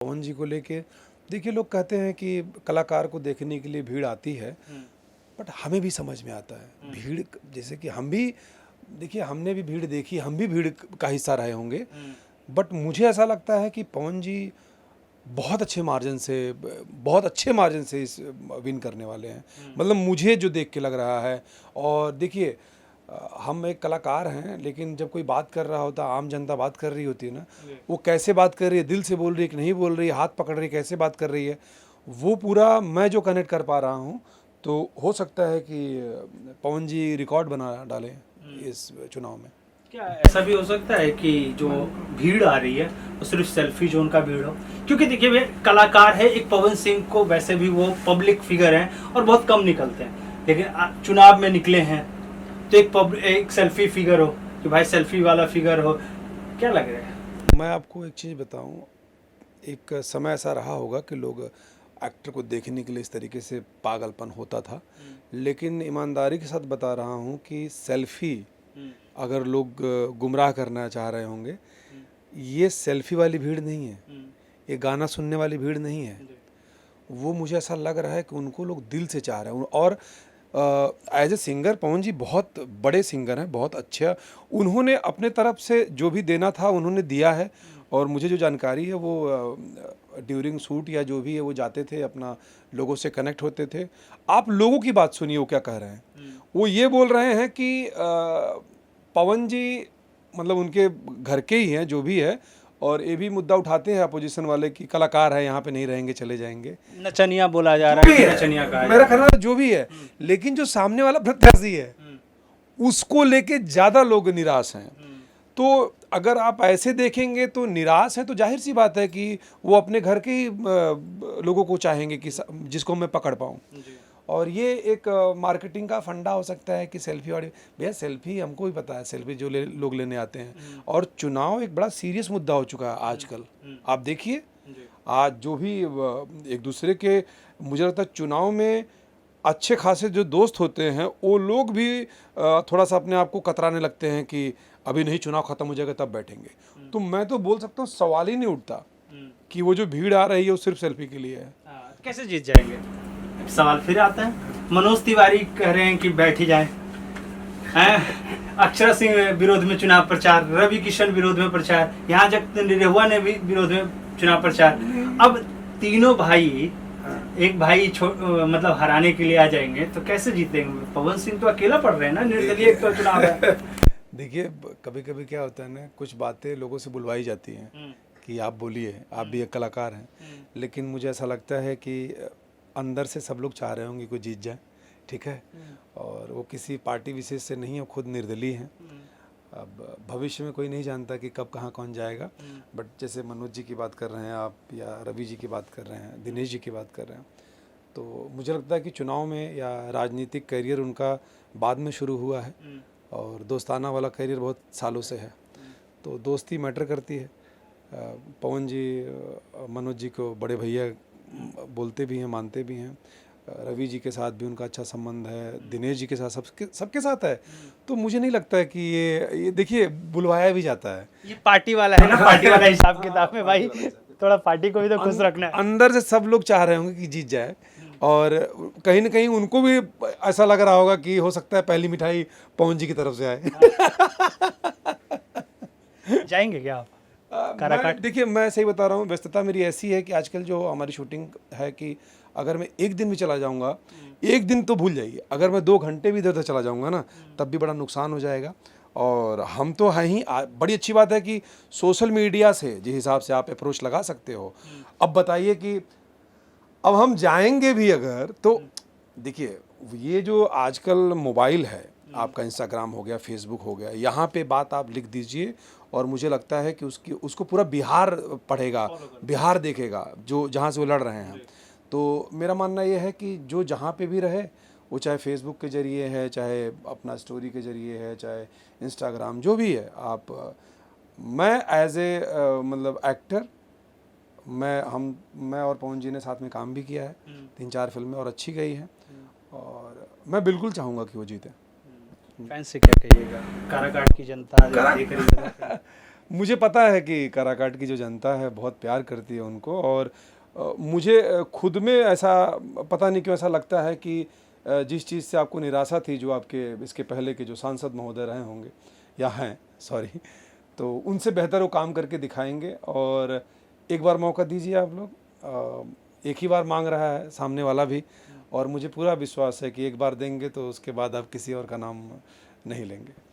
पवन जी को लेके देखिए, लोग कहते हैं कि कलाकार को देखने के लिए भीड़ आती है, बट हमें भी समझ में आता है भीड़। जैसे कि हम भी देखिए, हमने भी भीड़ देखी, हम भी भीड़ का हिस्सा रहे होंगे, बट मुझे ऐसा लगता है कि पवन जी बहुत अच्छे मार्जिन से इस विन करने वाले हैं। मतलब मुझे जो देख के लग रहा है। और देखिए, हम एक कलाकार हैं, लेकिन जब कोई बात कर रहा होता, आम जनता बात कर रही होती है ना, वो कैसे बात कर रही है, दिल से बोल रही है कि नहीं बोल रही है, हाथ पकड़ रही है, कैसे बात कर रही है, वो पूरा मैं जो कनेक्ट कर पा रहा हूँ। तो हो सकता है कि पवन जी रिकॉर्ड बना डालें इस चुनाव में। क्या ऐसा भी हो सकता है कि जो भीड़ आ रही है वो सिर्फ सेल्फी जोन का भीड़ हो? क्योंकि देखिए, वे कलाकार है, एक पवन सिंह को वैसे भी वो पब्लिक फिगर हैं और बहुत कम निकलते हैं, लेकिन चुनाव में निकले हैं तो एक सेल्फी फिगर हो कि भाई सेल्फी वाला फिगर हो। क्या लग रहा है? मैं आपको एक चीज़ बताऊं, एक समय ऐसा रहा होगा कि लोग एक्टर को देखने के लिए इस तरीके से पागलपन होता था, लेकिन ईमानदारी के साथ बता रहा हूं कि सेल्फी अगर लोग गुमराह करना चाह रहे होंगे, ये सेल्फी वाली भीड़ नहीं है, ये गाना सुनने वाली भीड़ नहीं है। वो मुझे ऐसा लग रहा है कि उनको लोग दिल से चाह रहे हैं। और एज ए सिंगर पवन जी बहुत बड़े सिंगर हैं, बहुत अच्छे। उन्होंने अपने तरफ से जो भी देना था उन्होंने दिया है। और मुझे जो जानकारी है वो ड्यूरिंग शूट या जो भी है वो जाते थे, अपना लोगों से कनेक्ट होते थे। आप लोगों की बात सुनिए, वो क्या कह रहे हैं। वो ये बोल रहे हैं कि पवन जी मतलब उनके घर के ही हैं, जो भी है। और ये भी मुद्दा उठाते हैं अपोजिशन वाले कि कलाकार है, यहाँ पे नहीं रहेंगे, चले जाएंगे। नचनिया बोला जा रहा है, नचनिया का मेरा ख्याल जो भी है, लेकिन जो सामने वाला प्रत्याशी है उसको लेके ज़्यादा लोग निराश हैं। तो अगर आप ऐसे देखेंगे तो निराश है, तो जाहिर सी बात है कि वो अपने घर के ही लोगों को चाहेंगे कि जिसको मैं पकड़ पाऊँ। और ये एक मार्केटिंग का फंडा हो सकता है कि सेल्फी वाली। भैया सेल्फी हमको भी पता है, सेल्फी जो लोग लेने आते हैं। और चुनाव एक बड़ा सीरियस मुद्दा हो चुका है आजकल। आप देखिए, आज जो भी एक दूसरे के, मुझे लगता है चुनाव में अच्छे खासे जो दोस्त होते हैं वो लोग भी थोड़ा सा अपने आप को कतराने लगते हैं कि अभी नहीं, चुनाव खत्म हो जाएगा तब बैठेंगे। तो मैं तो बोल सकता हूँ सवाल ही नहीं उठता कि वो जो भीड़ आ रही है वो सिर्फ सेल्फी के लिए है। कैसे जीत जाएंगे? सवाल फिर आता है। मनोज तिवारी कह रहे हैं कि बैठ ही जाए, अक्षरा सिंह विरोध में चुनाव प्रचार, रवि किशन विरोध में प्रचार, यहाँ जब निरहुआ ने भी विरोध में चुनाव प्रचार। अब तीनों भाई, एक भाई मतलब हराने के लिए आ जाएंगे तो कैसे जीतेंगे? पवन सिंह तो अकेला पड़ रहे हैं ना, निर्दलीय तो चुनाव है। देखिए, कभी कभी क्या होता है ना, कुछ बातें लोगों से बुलवाई जाती हैं कि आप बोलिए, आप भी एक कलाकार हैं। लेकिन मुझे ऐसा लगता है कि अंदर से सब लोग चाह रहे होंगे कोई जीत जाए, ठीक है। और वो किसी पार्टी विशेष से नहीं है, खुद निर्दलीय हैं। अब भविष्य में कोई नहीं जानता कि कब कहाँ कौन जाएगा। बट जैसे मनोज जी की बात कर रहे हैं आप, या रवि जी की बात कर रहे हैं, दिनेश जी की बात कर रहे हैं, तो मुझे लगता है कि चुनाव में या राजनीतिक करियर उनका बाद में शुरू हुआ है, और दोस्ताना वाला करियर बहुत सालों से है। तो दोस्ती मैटर करती है। पवन जी मनोज जी को बड़े भैया बोलते भी हैं, मानते भी हैं। रवि जी के साथ भी उनका अच्छा संबंध है, दिनेश जी के साथ, सबके साथ है। तो मुझे नहीं लगता है कि ये देखिए, बुलवाया भी जाता है। ये पार्टी वाला है ना, पार्टी वाला हिसाब किताब में भाई, थोड़ा पार्टी को भी तो खुश रखना है। अंदर से सब लोग चाह रहे होंगे कि जीत जाए, और कहीं ना कहीं उनको भी ऐसा लग रहा होगा कि हो सकता है पहली मिठाई पवन जी की तरफ से आए। जाएंगे क्या आप? देखिए, मैं सही बता रहा हूँ, व्यस्तता मेरी ऐसी है कि आजकल जो हमारी शूटिंग है कि अगर मैं एक दिन भी चला जाऊँगा, एक दिन तो भूल जाइए, अगर मैं 2 घंटे भी इधर उधर चला जाऊँगा ना, तब भी बड़ा नुकसान हो जाएगा। और हम तो हैं ही। बड़ी अच्छी बात है कि सोशल मीडिया से जिस हिसाब से आप अप्रोच लगा सकते हो। अब बताइए कि अब हम जाएंगे भी अगर, तो देखिए, ये जो आजकल मोबाइल है, आपका इंस्टाग्राम हो गया, फेसबुक हो गया, यहाँ पे बात आप लिख दीजिए और मुझे लगता है कि उसको पूरा बिहार पढ़ेगा, बिहार देखेगा, जो जहाँ से वो लड़ रहे हैं। तो मेरा मानना ये है कि जो जहाँ पे भी रहे, वो चाहे फेसबुक के ज़रिए है, चाहे अपना स्टोरी के ज़रिए है, चाहे इंस्टाग्राम, जो भी है, आप मैं एज ए मतलब एक्टर, मैं और पवन जी ने साथ में काम भी किया है, 3-4 फिल्में और अच्छी गई हैं। और मैं बिल्कुल चाहूँगा कि वो जीते। फैंस से क्या कहिएगा? काराकाट की जनता देख रही है। मुझे पता है कि काराकाट की जो जनता है बहुत प्यार करती है उनको, और मुझे खुद में ऐसा पता नहीं क्यों ऐसा लगता है कि जिस चीज़ से आपको निराशा थी, जो आपके इसके पहले के जो सांसद महोदय रहे होंगे या हैं, सॉरी, तो उनसे बेहतर वो काम करके दिखाएंगे। और एक बार मौका दीजिए आप लोग, एक ही बार मांग रहा है सामने वाला भी, और मुझे पूरा विश्वास है कि एक बार देंगे तो उसके बाद आप किसी और का नाम नहीं लेंगे।